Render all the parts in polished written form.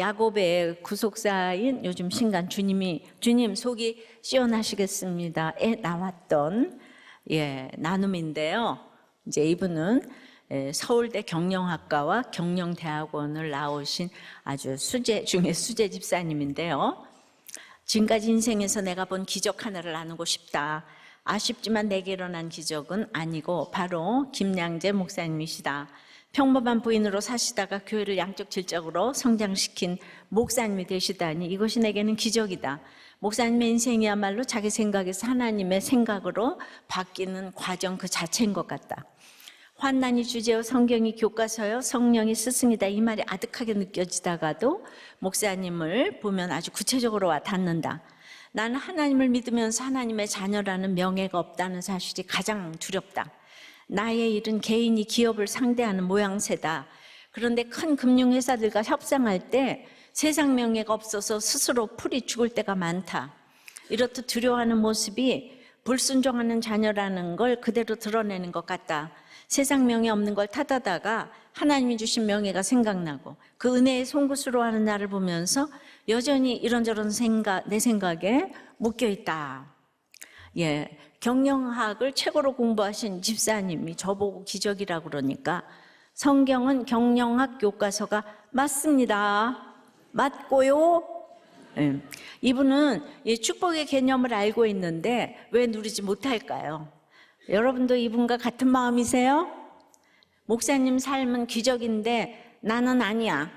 야곱의 구속사인 요즘 신간 주님 속이 시원하시겠습니다에 나왔던 나눔인데요. 이제 이분은 서울대 경영학과와 경영대학원을 나오신 아주 수재 중에 수재 집사님인데요. 지금까지 인생에서 내가 본 기적 하나를 나누고 싶다. 아쉽지만 내게 일어난 기적은 아니고 바로 김양재 목사님이시다. 평범한 부인으로 사시다가 교회를 양적 질적으로 성장시킨 목사님이 되시다니 이것이 내게는 기적이다. 목사님의 인생이야말로 자기 생각에서 하나님의 생각으로 바뀌는 과정 그 자체인 것 같다. 환난이 주제요, 성경이 교과서요, 성령이 스승이다. 이 말이 아득하게 느껴지다가도 목사님을 보면 아주 구체적으로 와 닿는다. 나는 하나님을 믿으면서 하나님의 자녀라는 명예가 없다는 사실이 가장 두렵다. 나의 일은 개인이 기업을 상대하는 모양새다. 그런데 큰 금융회사들과 협상할 때 세상 명예가 없어서 스스로 풀이 죽을 때가 많다. 이렇듯 두려워하는 모습이 불순종하는 자녀라는 걸 그대로 드러내는 것 같다. 세상 명예 없는 걸 탓하다가 하나님이 주신 명예가 생각나고 그 은혜의 송구스러워하는 나를 보면서 여전히 이런저런 내 생각에 묶여있다. 경영학을 최고로 공부하신 집사님이 저보고 기적이라고 그러니까 성경은 경영학 교과서가 맞습니다. 맞고요. 이분은 축복의 개념을 알고 있는데 왜 누리지 못할까요? 여러분도 이분과 같은 마음이세요? 목사님 삶은 기적인데 나는 아니야.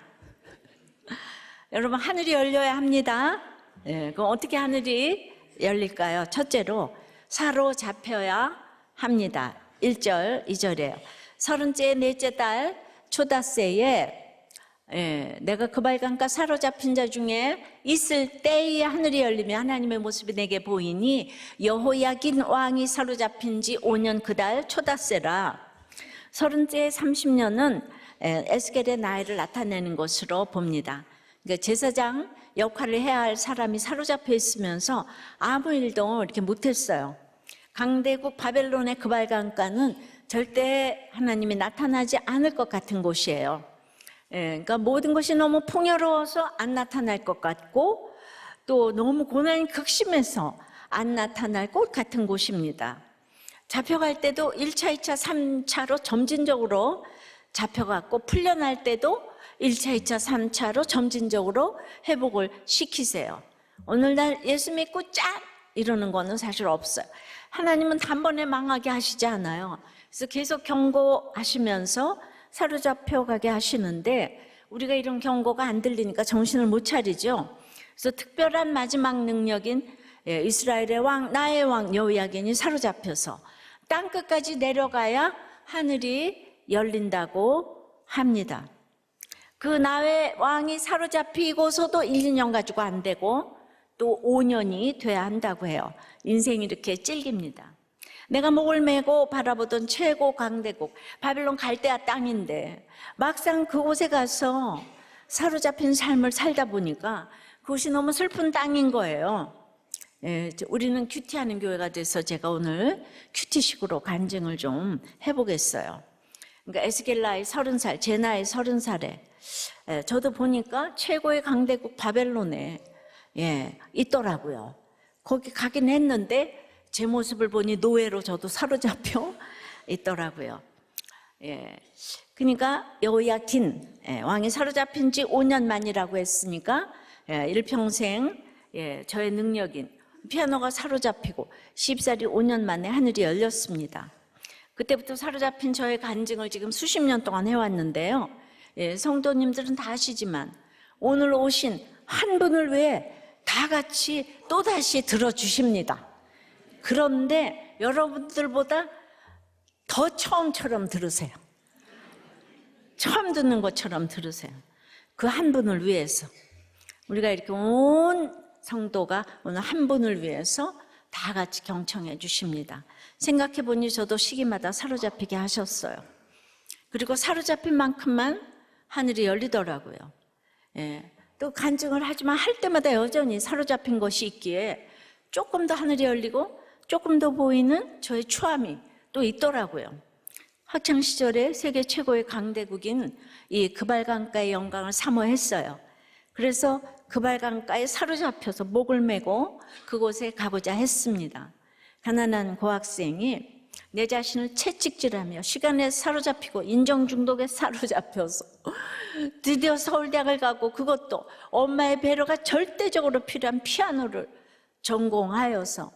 여러분, 하늘이 열려야 합니다. 그럼 어떻게 하늘이 열릴까요? 첫째로 사로잡혀야 합니다. 1절, 2절이에요. 30째 넷째 달 초닷새에 내가 그발강가 사로잡힌 자 중에 있을 때에 하늘이 열리며 하나님의 모습이 내게 보이니 여호야긴 왕이 사로잡힌 지 5년 그 달 초닷새라. 30째 30년은 에스겔의 나이를 나타내는 것으로 봅니다. 그러니까 제사장 역할을 해야 할 사람이 사로잡혀 있으면서 아무 일도 이렇게 못했어요. 강대국 바벨론의 그발강가는 절대 하나님이 나타나지 않을 것 같은 곳이에요. 그러니까 모든 것이 너무 풍요로워서 안 나타날 것 같고 또 너무 고난이 극심해서 안 나타날 것 같은 곳입니다. 잡혀갈 때도 1차, 2차, 3차로 점진적으로 잡혀갔고 풀려날 때도 1차, 2차, 3차로 점진적으로 회복을 시키세요. 오늘날 예수 믿고 짠! 이러는 거는 사실 없어요. 하나님은 단번에 망하게 하시지 않아요. 그래서 계속 경고하시면서 사로잡혀 가게 하시는데 우리가 이런 경고가 안 들리니까 정신을 못 차리죠. 그래서 특별한 마지막 능력인 이스라엘의 왕, 나의 왕 여호야긴이 사로잡혀서 땅 끝까지 내려가야 하늘이 열린다고 합니다. 그 나의 왕이 사로잡히고서도 1, 2년 가지고 안 되고 또 5년이 돼야 한다고 해요. 인생이 이렇게 찔깁니다. 내가 목을 메고 바라보던 최고 강대국 바벨론 갈대아 땅인데 막상 그곳에 가서 사로잡힌 삶을 살다 보니까 그것이 너무 슬픈 땅인 거예요. 우리는 큐티하는 교회가 돼서 제가 오늘 큐티식으로 간증을 좀 해보겠어요. 그러니까 에스겔 나이 30살, 제 나이 30살에 저도 보니까 최고의 강대국 바벨론에 있더라고요. 거기 가긴 했는데 제 모습을 보니 노예로 저도 사로잡혀 있더라고요. 그러니까 여호야킨 왕이 사로잡힌 지 5년 만이라고 했으니까 일평생 저의 능력인 피아노가 사로잡히고 쉽사리 5년 만에 하늘이 열렸습니다. 그때부터 사로잡힌 저의 간증을 지금 수십 년 동안 해왔는데요. 성도님들은 다 아시지만 오늘 오신 한 분을 위해 다 같이 또다시 들어주십니다. 그런데 여러분들보다 더 처음처럼 들으세요. 처음 듣는 것처럼 들으세요. 그 한 분을 위해서 우리가 이렇게 온 성도가 오늘 한 분을 위해서 다 같이 경청해 주십니다. 생각해 보니 저도 시기마다 사로잡히게 하셨어요. 그리고 사로잡힌 만큼만 하늘이 열리더라고요. 또 간증을 하지만 할 때마다 여전히 사로잡힌 것이 있기에 조금 더 하늘이 열리고 조금 더 보이는 저의 추함이 또 있더라고요. 학창시절에 세계 최고의 강대국인 이 그발강가의 영광을 사모했어요. 그래서 그발강가에 사로잡혀서 목을 메고 그곳에 가고자 했습니다. 가난한 고학생이 내 자신을 채찍질하며 시간에 사로잡히고 인정 중독에 사로잡혀서 드디어 서울대학을 가고 그것도 엄마의 배려가 절대적으로 필요한 피아노를 전공하여서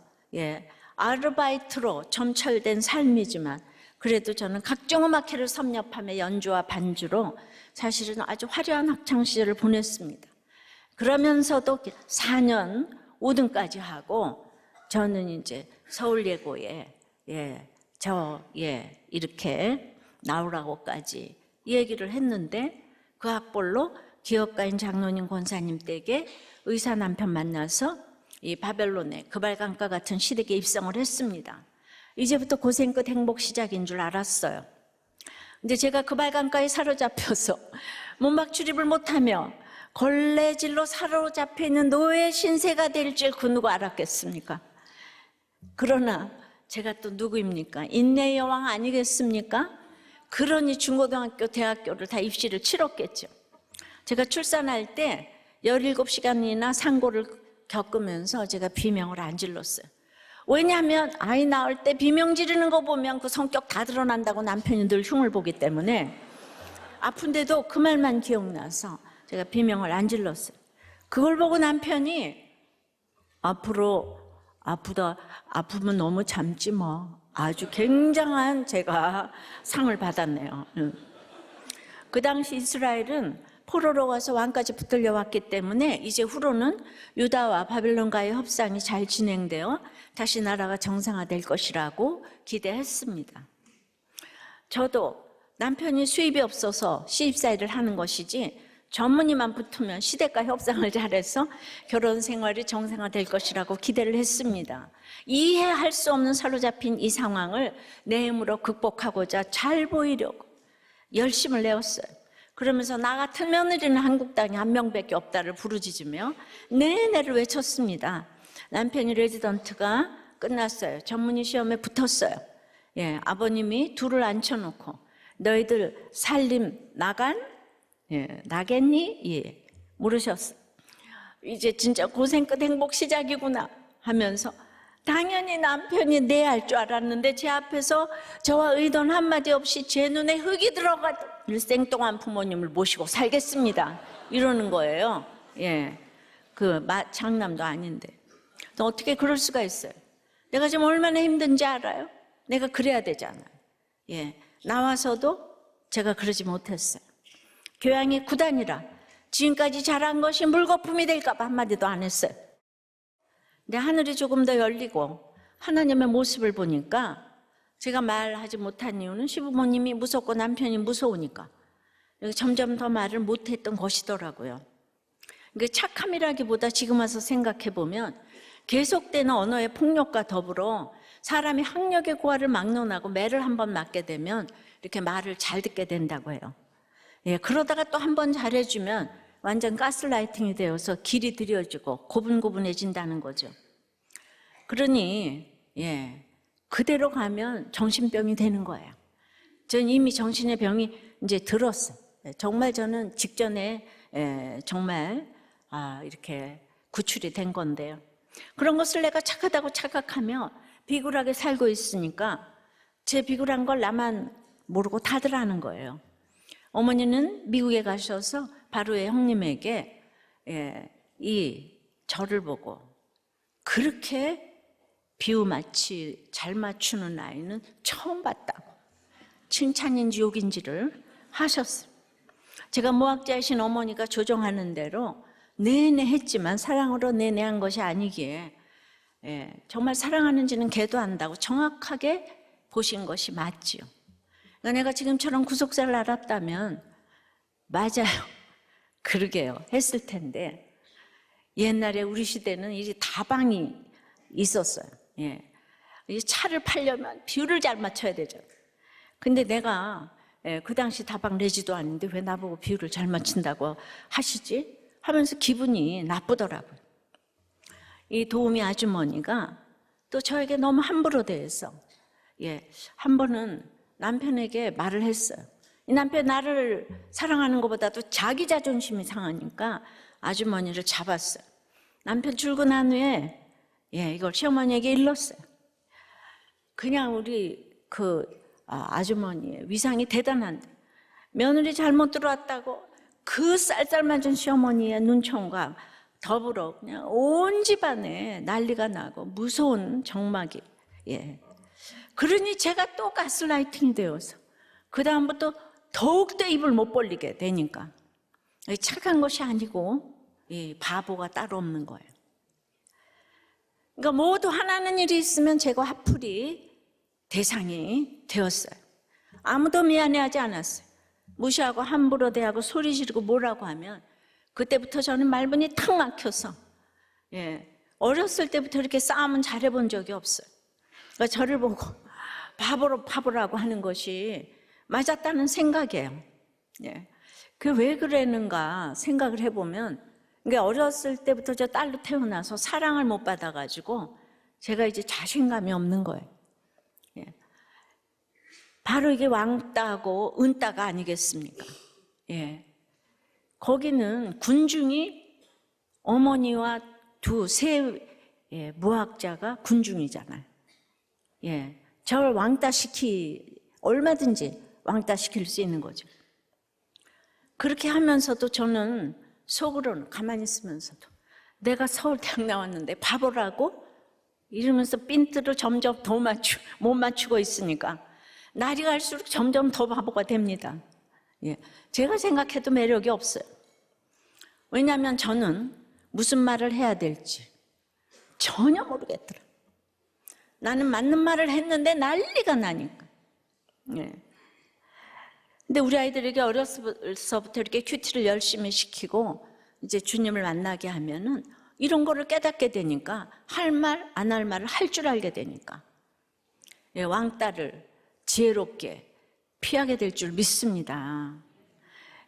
아르바이트로 점철된 삶이지만 그래도 저는 각종 음악회를 섭렵하며 연주와 반주로 사실은 아주 화려한 학창시절을 보냈습니다. 그러면서도 4년 5등까지 하고 저는 이제 서울예고에 이렇게 나오라고까지 얘기를 했는데 그 학벌로 기업가인 장로님 권사님 댁에 의사 남편 만나서 이 바벨론의 그발강가 같은 시댁에 입성을 했습니다. 이제부터 고생 끝 행복 시작인 줄 알았어요. 근데 제가 그발강가에 사로잡혀서 문박 출입을 못하며 걸레질로 사로잡혀 있는 노예 신세가 될 줄 그 누가 알았겠습니까? 그러나 제가 또 누구입니까? 인내의 여왕 아니겠습니까? 그러니 중고등학교, 대학교를 다 입시를 치렀겠죠. 제가 출산할 때 17시간이나 상고를 겪으면서 제가 비명을 안 질렀어요. 왜냐하면 아이 낳을 때 비명 지르는 거 보면 그 성격 다 드러난다고 남편이 늘 흉을 보기 때문에 아픈데도 그 말만 기억나서 제가 비명을 안 질렀어요. 그걸 보고 남편이 앞으로 아프면 너무 참지 뭐. 아주 굉장한 제가 상을 받았네요. 그 당시 이스라엘은 포로로 와서 왕까지 붙들려 왔기 때문에 이제 후로는 유다와 바벨론과의 협상이 잘 진행되어 다시 나라가 정상화될 것이라고 기대했습니다. 저도 남편이 수입이 없어서 시집살이를 하는 것이지 전문의만 붙으면 시댁과 협상을 잘해서 결혼 생활이 정상화될 것이라고 기대를 했습니다. 이해할 수 없는 사로잡힌 이 상황을 내 힘으로 극복하고자 잘 보이려고 열심을 내었어요. 그러면서 나 같은 며느리는 한국 땅에 한 명밖에 없다를 부르짖으며 내내를 외쳤습니다. 남편이 레지던트가 끝났어요. 전문의 시험에 붙었어요. 아버님이 둘을 앉혀놓고 너희들 살림 나겠니? 물으셨어요. 이제 진짜 고생 끝 행복 시작이구나 하면서 당연히 남편이 네 할 줄 알았는데 제 앞에서 저와 의논 한마디 없이 제 눈에 흙이 들어가도 일생 동안 부모님을 모시고 살겠습니다. 이러는 거예요. 장남도 아닌데. 또 어떻게 그럴 수가 있어요? 내가 지금 얼마나 힘든지 알아요? 내가 그래야 되잖아요. 나와서도 제가 그러지 못했어요. 교양이 9단이라 지금까지 잘한 것이 물거품이 될까 봐 한마디도 안 했어요. 근데 하늘이 조금 더 열리고 하나님의 모습을 보니까 제가 말하지 못한 이유는 시부모님이 무섭고 남편이 무서우니까 점점 더 말을 못했던 것이더라고요. 그러니까 착함이라기보다 지금 와서 생각해보면 계속되는 언어의 폭력과 더불어 사람이 학력의 고하를 막론하고 매를 한번 맞게 되면 이렇게 말을 잘 듣게 된다고 해요. 그러다가 또 한 번 잘해주면 완전 가스라이팅이 되어서 길이 들여지고 고분고분해진다는 거죠. 그러니 그대로 가면 정신병이 되는 거예요. 전 이미 정신의 병이 이제 들었어요. 정말 저는 직전에 정말 이렇게 구출이 된 건데요. 그런 것을 내가 착하다고 착각하며 비굴하게 살고 있으니까 제 비굴한 걸 나만 모르고 다들 아는 거예요. 어머니는 미국에 가셔서 바로의 형님에게 이 저를 보고 그렇게 비유마치 잘 맞추는 아이는 처음 봤다고 칭찬인지 욕인지를 하셨어요. 제가 무학자이신 어머니가 조정하는 대로 내내 했지만 사랑으로 내내 한 것이 아니기에 정말 사랑하는지는 걔도 안다고 정확하게 보신 것이 맞지요. 그러니까 내가 지금처럼 구속사를 알았다면 맞아요. 그러게요. 했을 텐데 옛날에 우리 시대는 이 다방이 있었어요. 이 차를 팔려면 비율을 잘 맞춰야 되잖아요. 근데 내가 그 당시 다방 내지도 않는데 왜 나보고 비율을 잘 맞춘다고 하시지? 하면서 기분이 나쁘더라고요. 이 도우미 아주머니가 또 저에게 너무 함부로 대해서 한 번은 남편에게 말을 했어요. 이 남편 나를 사랑하는 것보다도 자기 자존심이 상하니까 아주머니를 잡았어요. 남편 출근한 후에 이걸 시어머니에게 일렀어요. 그냥 우리 아주머니의 위상이 대단한데 며느리 잘못 들어왔다고 그 쌀쌀맞은 시어머니의 눈총과 더불어 그냥 온 집안에 난리가 나고 무서운 정막이. 그러니 제가 또 가스라이팅이 되어서 그 다음부터 더욱더 입을 못 벌리게 되니까 착한 것이 아니고 바보가 따로 없는 거예요. 그러니까 모두 하나는 일이 있으면 제가 화풀이 대상이 되었어요. 아무도 미안해하지 않았어요. 무시하고 함부로 대하고 소리 지르고 뭐라고 하면 그때부터 저는 말문이 탁 막혀서 어렸을 때부터 이렇게 싸움은 잘해본 적이 없어요. 그러니까 저를 보고 바보라고 하는 것이 맞았다는 생각이에요. 그 왜 그랬는가 생각을 해보면 그러니까 어렸을 때부터 저 딸로 태어나서 사랑을 못 받아가지고 제가 이제 자신감이 없는 거예요. 바로 이게 왕따고 은따가 아니겠습니까? 거기는 군중이 어머니와 세 무학자가 군중이잖아요. 저를 얼마든지 왕따시킬 수 있는 거죠. 그렇게 하면서도 저는 속으로는 가만히 있으면서도 내가 서울대학 나왔는데 바보라고? 이러면서 핀트를 점점 더 못 맞추고 있으니까 날이 갈수록 점점 더 바보가 됩니다. 제가 생각해도 매력이 없어요. 왜냐하면 저는 무슨 말을 해야 될지 전혀 모르겠더라. 나는 맞는 말을 했는데 난리가 나니까. 근데 우리 아이들에게 어려서부터 이렇게 큐티를 열심히 시키고 이제 주님을 만나게 하면은 이런 거를 깨닫게 되니까 할 말, 안 할 말을 할 줄 알게 되니까 왕따를 지혜롭게 피하게 될 줄 믿습니다.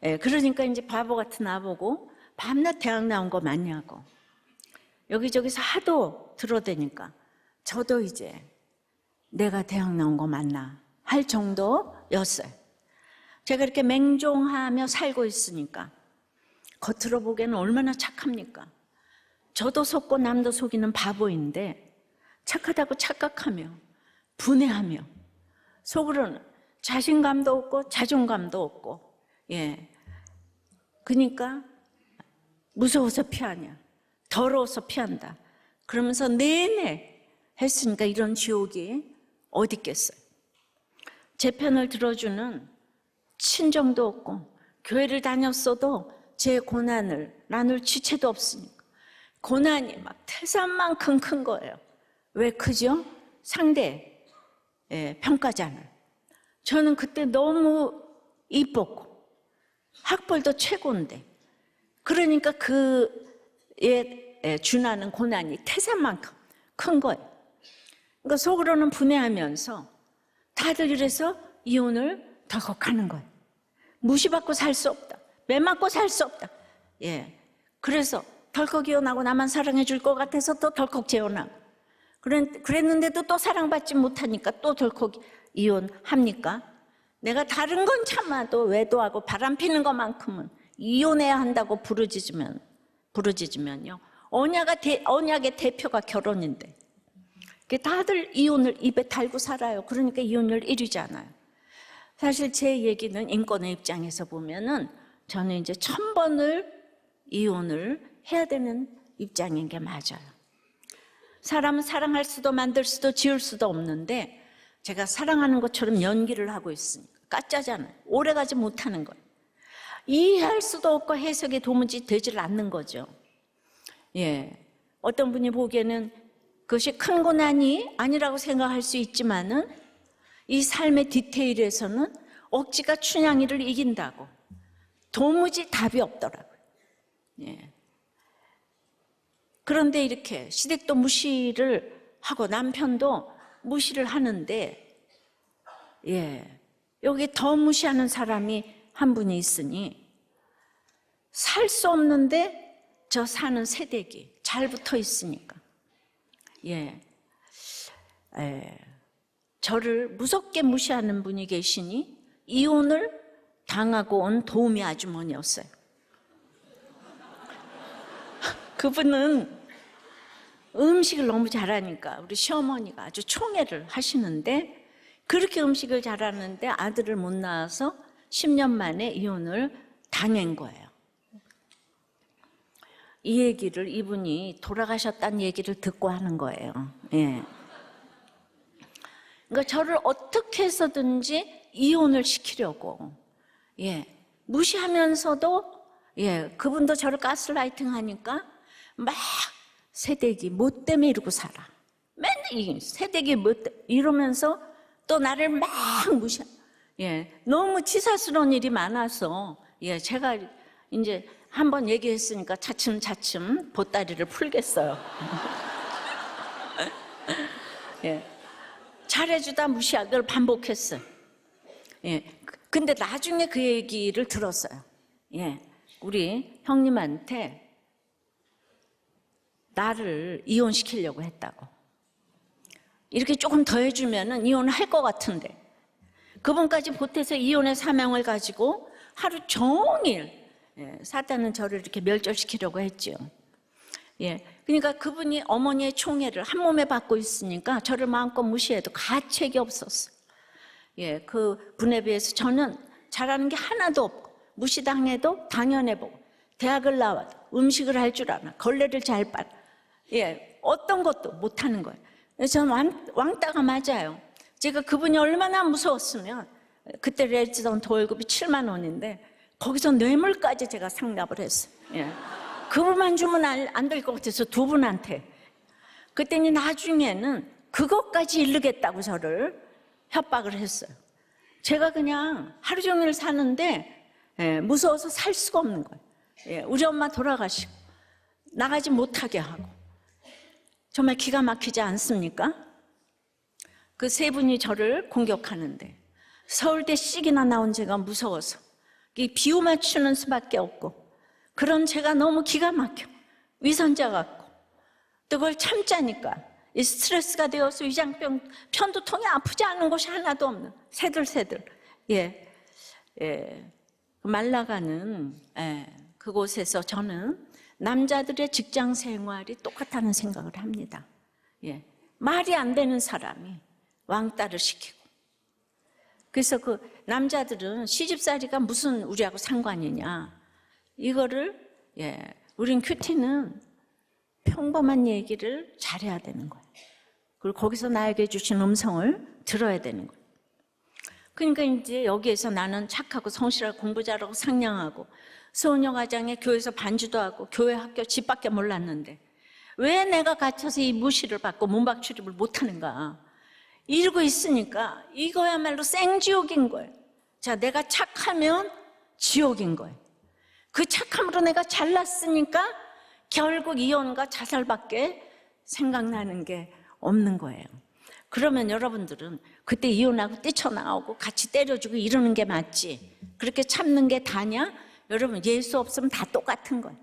그러니까 이제 바보 같은 나보고 밤낮 대학 나온 거 맞냐고 여기저기서 하도 들어대니까 저도 이제 내가 대학 나온 거 맞나 할 정도였어요. 제가 이렇게 맹종하며 살고 있으니까 겉으로 보기에는 얼마나 착합니까? 저도 속고 남도 속이는 바보인데 착하다고 착각하며 분해하며 속으로는 자신감도 없고 자존감도 없고 그러니까 무서워서 피하냐 더러워서 피한다 그러면서 내내 했으니까 이런 지옥이 어디 있겠어요. 제 편을 들어주는 친정도 없고 교회를 다녔어도 제 고난을 나눌 지체도 없으니까 고난이 막 태산만큼 큰 거예요. 왜 크죠? 상대 평가잖아요. 저는 그때 너무 이뻤고 학벌도 최고인데 그러니까 그에 준하는 고난이 태산만큼 큰 거예요. 그러니까 속으로는 분해하면서 다들 이래서 이혼을 덜컥하는 거예요. 무시받고 살 수 없다. 매 맞고 살 수 없다. 그래서 덜컥 이혼하고 나만 사랑해 줄 것 같아서 또 덜컥 재혼하고 그랬는데도 또 사랑받지 못하니까 또 덜컥 이혼합니까? 내가 다른 건 참아도 외도하고 바람 피는 것만큼은 이혼해야 한다고 부르짖으면요. 언약의 대표가 결혼인데 다들 이혼을 입에 달고 살아요. 그러니까 이혼율 1위잖아요. 사실 제 얘기는 인권의 입장에서 보면은 저는 이제 1000번을 이혼을 해야 되는 입장인 게 맞아요. 사람은 사랑할 수도 만들 수도 지을 수도 없는데 제가 사랑하는 것처럼 연기를 하고 있으니까 가짜잖아요. 오래가지 못하는 거예요. 이해할 수도 없고 해석이 도무지 되질 않는 거죠. 어떤 분이 보기에는 그것이 큰 고난이 아니라고 생각할 수 있지만은 이 삶의 디테일에서는 억지가 춘향이를 이긴다고 도무지 답이 없더라고요. 그런데 이렇게 시댁도 무시를 하고 남편도 무시를 하는데 여기 더 무시하는 사람이 한 분이 있으니 살 수 없는데 저 사는 세대기 잘 붙어 있으니까 저를 무섭게 무시하는 분이 계시니 이혼을 당하고 온 도우미 아주머니였어요. 그분은 음식을 너무 잘하니까 우리 시어머니가 아주 총애를 하시는데, 그렇게 음식을 잘하는데 아들을 못 낳아서 10년 만에 이혼을 당한 거예요. 이 얘기를 이분이 돌아가셨다는 얘기를 듣고 하는 거예요. 예. 그러니까 저를 어떻게 해서든지 이혼을 시키려고, 예, 무시하면서도, 예, 그분도 저를 가스라이팅 하니까 막 새댁이 뭐 때문에 이러고 살아, 맨날 새댁이 뭐 이러면서 또 나를 막 무시하. 예, 너무 치사스러운 일이 많아서, 예, 제가 이제 한번 얘기했으니까 차츰차츰 보따리를 풀겠어요. 예, 잘해주다 무시하기를 반복했어요. 예, 근데 나중에 그 얘기를 들었어요. 예, 우리 형님한테 나를 이혼시키려고 했다고. 이렇게 조금 더 해주면은 이혼할 것 같은데, 그분까지 보태서 이혼의 사명을 가지고 하루 종일, 예, 사단은 저를 이렇게 멸절시키려고 했죠. 예, 그러니까 그분이 어머니의 총애를 한 몸에 받고 있으니까 저를 마음껏 무시해도 가책이 없었어요. 예, 그 분에 비해서 저는 잘하는 게 하나도 없고, 무시당해도 당연해보고, 대학을 나와도 음식을 할 줄 아나, 걸레를 잘 빨아, 예, 어떤 것도 못하는 거예요. 저는 왕따가 맞아요. 제가 그분이 얼마나 무서웠으면, 그때 레지던트 월급이 7만 원인데 거기서 뇌물까지 제가 상납을 했어요. 예. 그분만 주면 안 될 것 같아서 두 분한테. 그랬더니 나중에는 그것까지 이르겠다고 저를 협박을 했어요. 제가 그냥 하루 종일 사는데, 예, 무서워서 살 수가 없는 거예요. 예, 우리 엄마 돌아가시고 나가지 못하게 하고. 정말 기가 막히지 않습니까? 그 세 분이 저를 공격하는데, 서울대 씩이나 나온 제가 무서워서 비유 맞추는 수밖에 없고, 그런 제가 너무 기가 막혀, 위선자 같고, 또 그걸 참자니까 이 스트레스가 되어서 위장병 편두통이 아프지 않은 곳이 하나도 없는 새들새들, 예, 예, 말라가는, 예, 그곳에서 저는 남자들의 직장 생활이 똑같다는 생각을 합니다. 예, 말이 안 되는 사람이 왕따를 시키고, 그래서 그 남자들은 시집살이가 무슨 우리하고 상관이냐, 이거를, 예, 우린 큐티는 평범한 얘기를 잘해야 되는 거예요. 그리고 거기서 나에게 주신 음성을 들어야 되는 거예요. 그러니까 이제 여기에서 나는 착하고 성실하고 공부 잘하고 상냥하고 소녀가장에 교회에서 반주도 하고 교회 학교 집밖에 몰랐는데 왜 내가 갇혀서 이 무시를 받고 문박 출입을 못하는가, 이러고 있으니까 이거야말로 생지옥인 거예요. 자, 내가 착하면 지옥인 거예요. 그 착함으로 내가 잘났으니까 결국 이혼과 자살밖에 생각나는 게 없는 거예요. 그러면 여러분들은 그때 이혼하고 뛰쳐나오고 같이 때려주고 이러는 게 맞지, 그렇게 참는 게 다냐? 여러분, 예수 없으면 다 똑같은 거예요.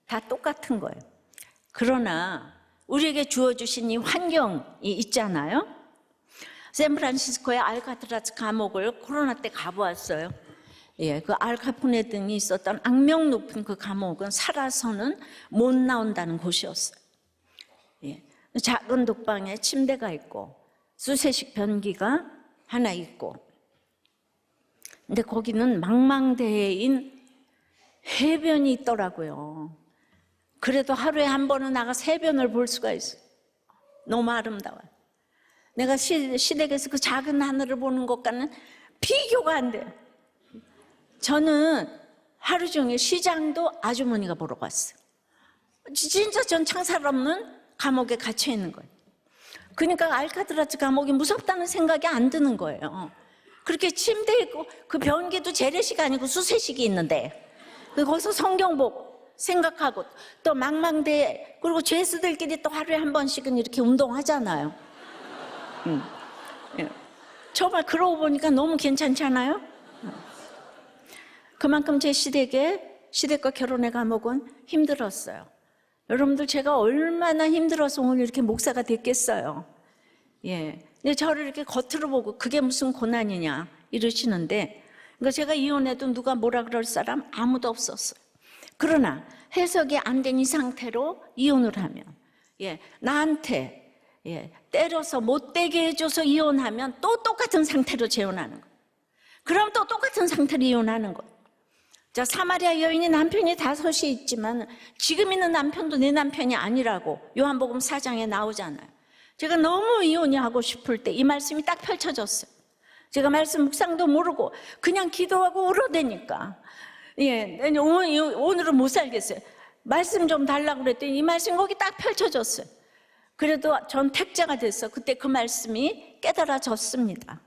다 똑같은 거예요. 그러나 우리에게 주어주신 이 환경이 있잖아요. 샌프란시스코의 알카트라즈 감옥을 코로나 때 가보았어요. 예, 그 알카포네 등이 있었던 악명 높은 그 감옥은 살아서는 못 나온다는 곳이었어요. 예, 작은 독방에 침대가 있고 수세식 변기가 하나 있고, 근데 거기는 망망대해인 해변이 있더라고요. 그래도 하루에 한 번은 나가서 해변을 볼 수가 있어요. 너무 아름다워요. 내가 시댁에서 그 작은 하늘을 보는 것과는 비교가 안 돼요. 저는 하루 종일 시장도 아주머니가 보러 갔어요. 진짜 전 창살 없는 감옥에 갇혀 있는 거예요. 그러니까 알카트라즈 감옥이 무섭다는 생각이 안 드는 거예요. 그렇게 침대 있고 그 변기도 재래식 아니고 수세식이 있는데 거기서 성경 보고 생각하고 또 망망대해, 그리고 죄수들끼리 또 하루에 한 번씩은 이렇게 운동하잖아요. 예. 정말 그러고 보니까 너무 괜찮지 않아요? 그만큼 제 시댁과 결혼의 감옥은 힘들었어요. 여러분들, 제가 얼마나 힘들어서 오늘 이렇게 목사가 됐겠어요. 예. 근데 저를 이렇게 겉으로 보고 그게 무슨 고난이냐 이러시는데, 그러니까 제가 이혼해도 누가 뭐라 그럴 사람 아무도 없었어요. 그러나 해석이 안 된 이 상태로 이혼을 하면, 나한테 때려서 못되게 해줘서 이혼하면 또 똑같은 상태로 재혼하는 거예요. 그럼 또 똑같은 상태로 이혼하는 거예요. 자, 사마리아 여인이 남편이 5이 있지만 지금 있는 남편도 내 남편이 아니라고 요한복음 4장에 나오잖아요. 제가 너무 이혼이 하고 싶을 때 이 말씀이 딱 펼쳐졌어요. 제가 말씀 묵상도 모르고 그냥 기도하고 울어대니까 오늘은 못 살겠어요. 말씀 좀 달라고 그랬더니 이 말씀 거기 딱 펼쳐졌어요. 그래도 전 택자가 됐어. 그때 그 말씀이 깨달아졌습니다.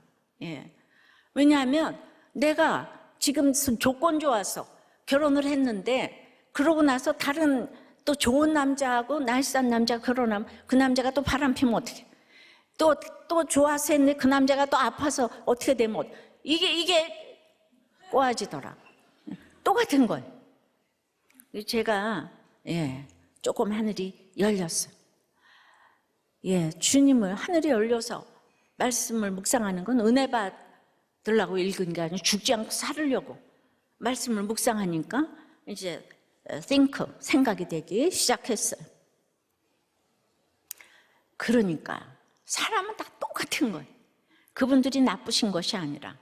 왜냐하면 내가 지금 조건 좋아서 결혼을 했는데 그러고 나서 다른 또 좋은 남자하고 날쌘 남자 결혼하면 그 남자가 또 바람피면 어떡해. 또 좋아서 했는데 그 남자가 또 아파서 어떻게 되면 이게 꼬아지더라. 똑같은 거예요. 제가 조금 하늘이 열렸어요. 주님을 하늘이 열려서 말씀을 묵상하는 건 은혜 받으려고 읽은 게 아니고 죽지 않고 살으려고 말씀을 묵상하니까 이제 생각이 되기 시작했어요. 그러니까 사람은 다 똑같은 거예요. 그분들이 나쁘신 것이 아니라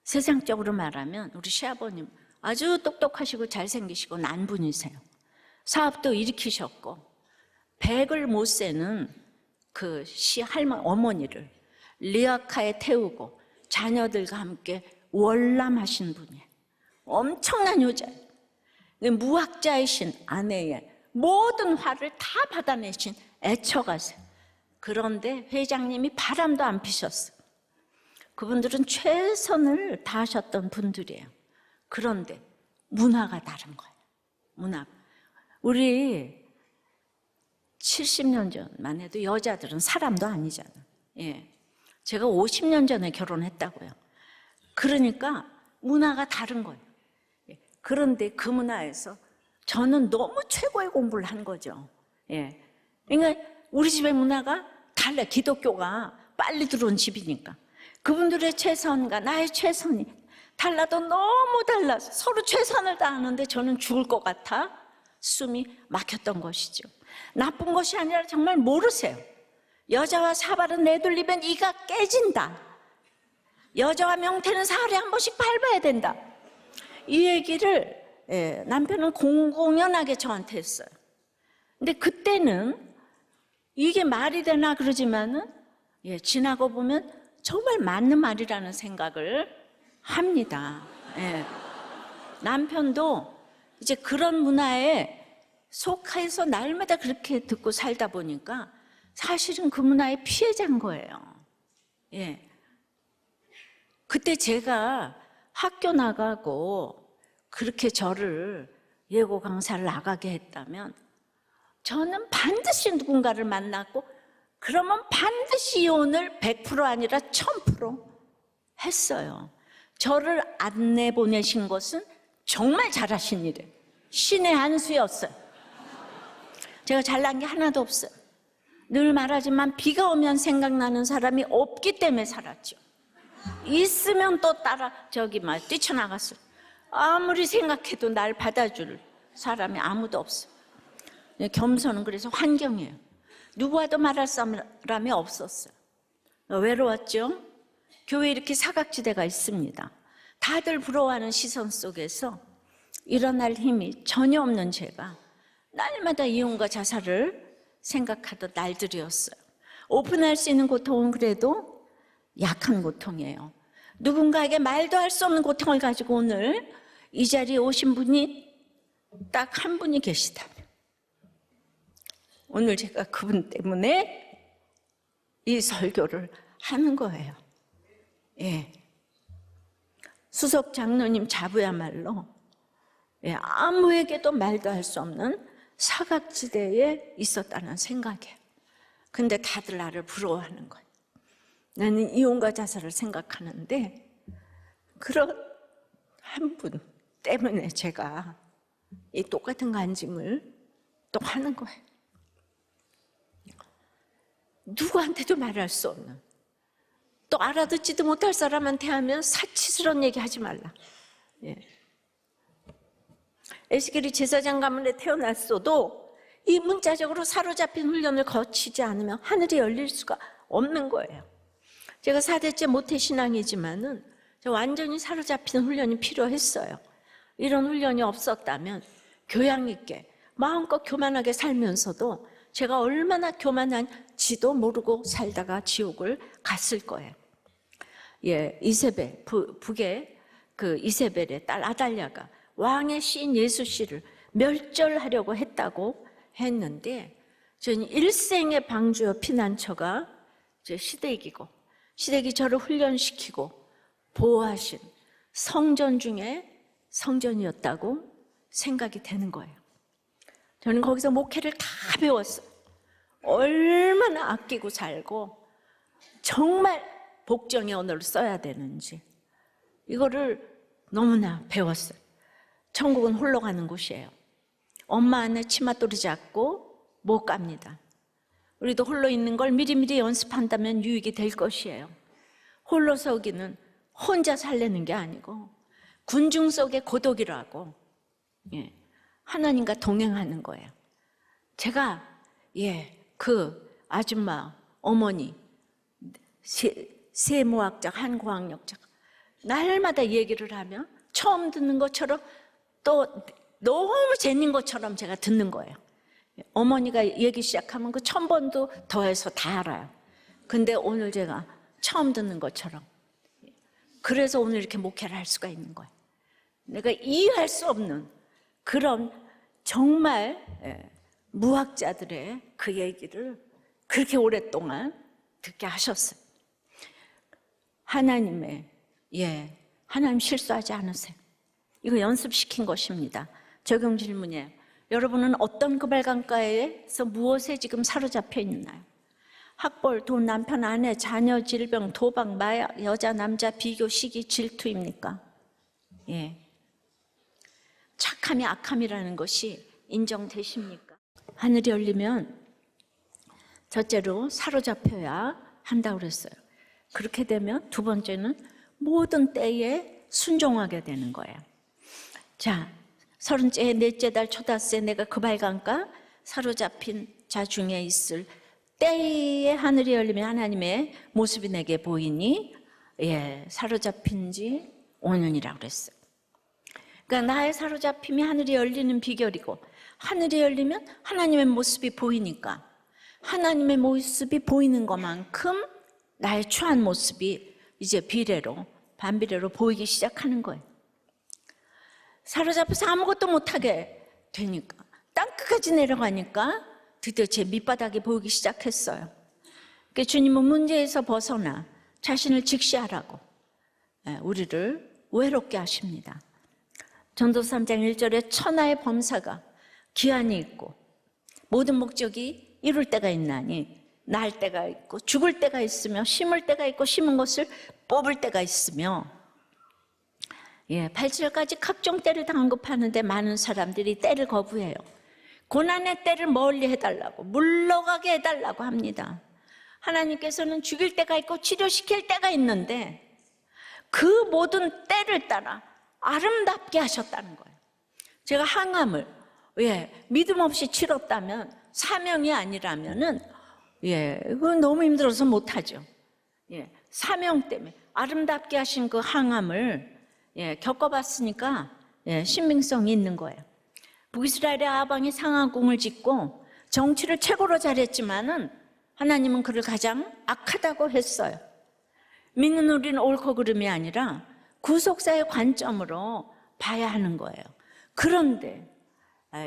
세상적으로 말하면 우리 시아버님 아주 똑똑하시고 잘생기시고 난분이세요. 사업도 일으키셨고 백을 못 세는 그 어머니를 리아카에 태우고 자녀들과 함께 월남하신 분이에요. 엄청난 여자예요. 무학자이신 아내의 모든 화를 다 받아내신 애처가세요. 그런데 회장님이 바람도 안 피셨어요. 그분들은 최선을 다하셨던 분들이에요. 그런데 문화가 다른 거예요. 문화. 우리 70년 전만 해도 여자들은 사람도 아니잖아요. 제가 50년 전에 결혼했다고요. 그러니까 문화가 다른 거예요. 그런데 그 문화에서 저는 너무 최고의 공부를 한 거죠. 그러니까 우리 집의 문화가 달라. 기독교가 빨리 들어온 집이니까. 그분들의 최선과 나의 최선이 달라도 너무 달라서 서로 최선을 다하는데 저는 죽을 것 같아 숨이 막혔던 것이죠. 나쁜 것이 아니라 정말 모르세요. 여자와 사발은 내돌리면 이가 깨진다. 여자와 명태는 사흘에 한 번씩 밟아야 된다. 이 얘기를 남편은 공공연하게 저한테 했어요. 근데 그때는 이게 말이 되나 그러지만은 지나고 보면 정말 맞는 말이라는 생각을 합니다. 남편도 이제 그런 문화에 속해서 날마다 그렇게 듣고 살다 보니까 사실은 그 문화의 피해자인 거예요. 그때 제가 학교 나가고 그렇게 저를 예고 강사를 나가게 했다면 저는 반드시 누군가를 만났고 그러면 반드시 이혼을 100% 아니라 1000% 했어요. 저를 안 내보내신 것은 정말 잘하신 일이에요. 신의 한 수였어요. 제가 잘난 게 하나도 없어요. 늘 말하지만 비가 오면 생각나는 사람이 없기 때문에 살았죠. 있으면 또 따라 뛰쳐나갔어요. 아무리 생각해도 날 받아줄 사람이 아무도 없어요. 겸손은 그래서 환경이에요. 누구와도 말할 사람이 없었어요. 외로웠죠? 교회에 이렇게 사각지대가 있습니다. 다들 부러워하는 시선 속에서 일어날 힘이 전혀 없는 제가 날마다 이혼과 자살을 생각하던 날들이었어요. 오픈할 수 있는 고통은 그래도 약한 고통이에요. 누군가에게 말도 할 수 없는 고통을 가지고 오늘 이 자리에 오신 분이 딱 한 분이 계시다면 오늘 제가 그분 때문에 이 설교를 하는 거예요. 수석 장로님 자부야말로 아무에게도 말도 할 수 없는 사각지대에 있었다는 생각이에요. 근데 다들 나를 부러워하는 거예요. 나는 이혼과 자살을 생각하는데 그런 한 분 때문에 제가 이 똑같은 간증을 또 하는 거예요. 누구한테도 말할 수 없는, 또 알아듣지도 못할 사람한테 하면 사치스러운 얘기 하지 말라. 에스겔이 제사장 가문에 태어났어도 이 문자적으로 사로잡힌 훈련을 거치지 않으면 하늘이 열릴 수가 없는 거예요. 제가 4대째 모태신앙이지만은 완전히 사로잡힌 훈련이 필요했어요. 이런 훈련이 없었다면 교양 있게 마음껏 교만하게 살면서도 제가 얼마나 교만한지도 모르고 살다가 지옥을 갔을 거예요. 예, 이세벨, 북의 그 이세벨의 딸 아달랴가 왕의 시인 예수 씨를 멸절하려고 했다고 했는데, 저는 일생의 방주여 피난처가 시댁이고, 시댁이 저를 훈련시키고 보호하신 성전 중에 성전이었다고 생각이 되는 거예요. 저는 거기서 목회를 다 배웠어요. 얼마나 아끼고 살고 정말 복정의 언어를 써야 되는지 이거를 너무나 배웠어요. 천국은 홀로 가는 곳이에요. 엄마 안에 치맛돌이 잡고 못 갑니다. 우리도 홀로 있는 걸 미리미리 연습한다면 유익이 될 것이에요. 홀로 서기는 혼자 살려는 게 아니고 군중 속의 고독이라고, 예, 하나님과 동행하는 거예요. 제가 그 아줌마 어머니 세무학자 한고학력자 날마다 얘기를 하면 처음 듣는 것처럼 또 너무 재밌는 것처럼 제가 듣는 거예요. 어머니가 얘기 시작하면 그 1000번도 더해서 다 알아요. 근데 오늘 제가 처음 듣는 것처럼, 그래서 오늘 이렇게 목회를 할 수가 있는 거예요. 내가 이해할 수 없는 그런 정말 무학자들의 그 얘기를 그렇게 오랫동안 듣게 하셨어요. 하나님 실수하지 않으세요. 이거 연습시킨 것입니다. 적용 질문이에요. 여러분은 어떤 금발강가에서 무엇에 지금 사로잡혀 있나요? 학벌, 돈, 남편, 아내, 자녀, 질병, 도박, 마약, 여자, 남자, 비교, 시기, 질투입니까? 예. 착함이 악함이라는 것이 인정되십니까? 하늘이 열리면 첫째로 사로잡혀야 한다고 그랬어요. 그렇게 되면 두 번째는 모든 때에 순종하게 되는 거예요. 자, 30째 넷째 달 초닷새 내가 금발강가 사로잡힌 자 중에 있을 때에 하늘이 열리면 하나님의 모습이 내게 보이니, 사로잡힌 지 5년이라고 그랬어요. 그러니까 나의 사로잡힘이 하늘이 열리는 비결이고, 하늘이 열리면 하나님의 모습이 보이니까 하나님의 모습이 보이는 것만큼 나의 추한 모습이 이제 비례로, 반비례로 보이기 시작하는 거예요. 사로잡혀서 아무것도 못하게 되니까, 땅끝까지 내려가니까 드디어 제 밑바닥이 보이기 시작했어요. 그러니까 주님은 문제에서 벗어나 자신을 직시하라고 우리를 외롭게 하십니다. 전도서 3장 1절에 천하의 범사가 기한이 있고 모든 목적이 이룰 때가 있나니 날 때가 있고 죽을 때가 있으며 심을 때가 있고 심은 것을 뽑을 때가 있으며, 8절까지 각종 때를 언급하는데 많은 사람들이 때를 거부해요. 고난의 때를 멀리 해달라고, 물러가게 해달라고 합니다. 하나님께서는 죽일 때가 있고 치료시킬 때가 있는데 그 모든 때를 따라 아름답게 하셨다는 거예요. 제가 항암을 믿음 없이 치렀다면, 사명이 아니라면은 그건 너무 힘들어서 못하죠. 사명 때문에 아름답게 하신 그 항암을 겪어봤으니까 신빙성이 있는 거예요. 북이스라엘의 아방이 상하궁을 짓고 정치를 최고로 잘했지만은 하나님은 그를 가장 악하다고 했어요. 믿는 우리는 옳고 그름이 아니라 구속사의 관점으로 봐야 하는 거예요. 그런데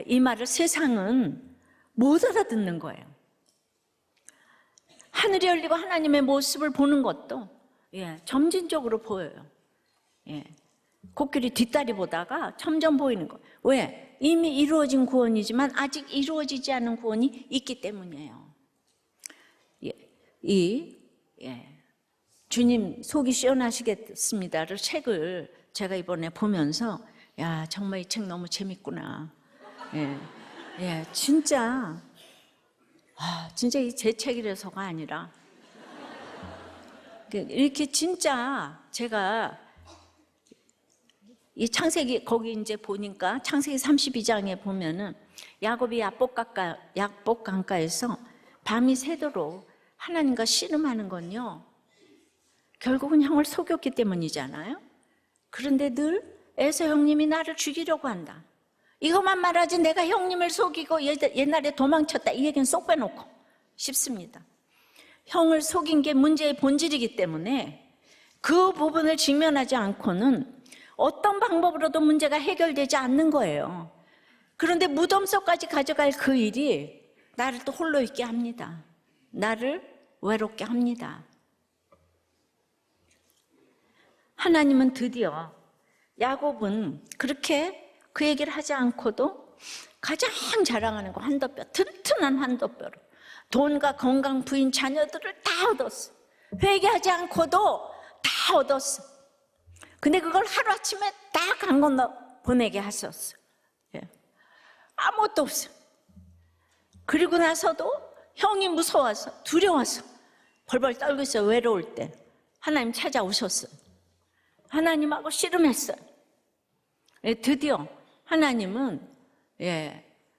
이 말을 세상은 못 알아듣는 거예요. 하늘이 열리고 하나님의 모습을 보는 것도 점진적으로 보여요. 코끼리 뒷다리 보다가 점점 보이는 거예요. 왜? 이미 이루어진 구원이지만 아직 이루어지지 않은 구원이 있기 때문이에요. 주님 속이 시원하시겠습니다를 책을 제가 이번에 보면서 정말 이 책 너무 재밌구나. 진짜 이 제 책이라서가 아니라 이렇게 진짜 제가 이 창세기 거기 이제 보니까 창세기 32장에 보면은 야곱이 약복 강가에서 밤이 새도록 하나님과 씨름하는 건요, 결국은 형을 속였기 때문이잖아요. 그런데 늘 에서 형님이 나를 죽이려고 한다. 이것만 말하지 내가 형님을 속이고 옛날에 도망쳤다, 이 얘기는 쏙 빼놓고 싶습니다. 형을 속인 게 문제의 본질이기 때문에 그 부분을 직면하지 않고는 어떤 방법으로도 문제가 해결되지 않는 거예요. 그런데 무덤 속까지 가져갈 그 일이 나를 또 홀로 있게 합니다. 나를 외롭게 합니다. 하나님은 드디어 야곱은 그렇게 그 얘기를 하지 않고도 가장 자랑하는 거 환도뼈, 튼튼한 환도뼈로 돈과 건강, 부인, 자녀들을 다 얻었어. 회개하지 않고도 다 얻었어. 근데 그걸 하루아침에 딱 강 건너 보내게 하셨어. 아무것도 없어. 그리고 나서도 형이 무서워서, 두려워서 벌벌 떨고 있어. 외로울 때 하나님 찾아오셨어요. 하나님하고 씨름했어요. 드디어 하나님은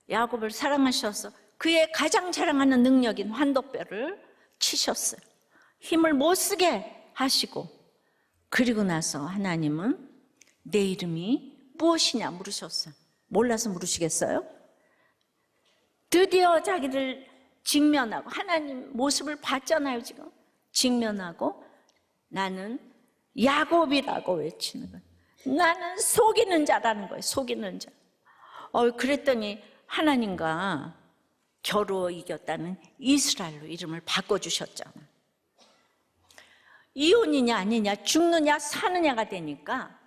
야곱을 사랑하셔서 그의 가장 자랑하는 능력인 환도뼈를 치셨어요. 힘을 못 쓰게 하시고, 그리고 나서 하나님은 내 이름이 무엇이냐 물으셨어요. 몰라서 물으시겠어요? 드디어 자기를 직면하고, 하나님 모습을 봤잖아요. 지금 직면하고 나는 야곱이라고 외치는 거예요. 나는 속이는 자라는 거예요. 속이는 자. 그랬더니 하나님과 겨루어 이겼다는 이스라엘로 이름을 바꿔주셨잖아. 이혼이냐 아니냐, 죽느냐 사느냐가 되니까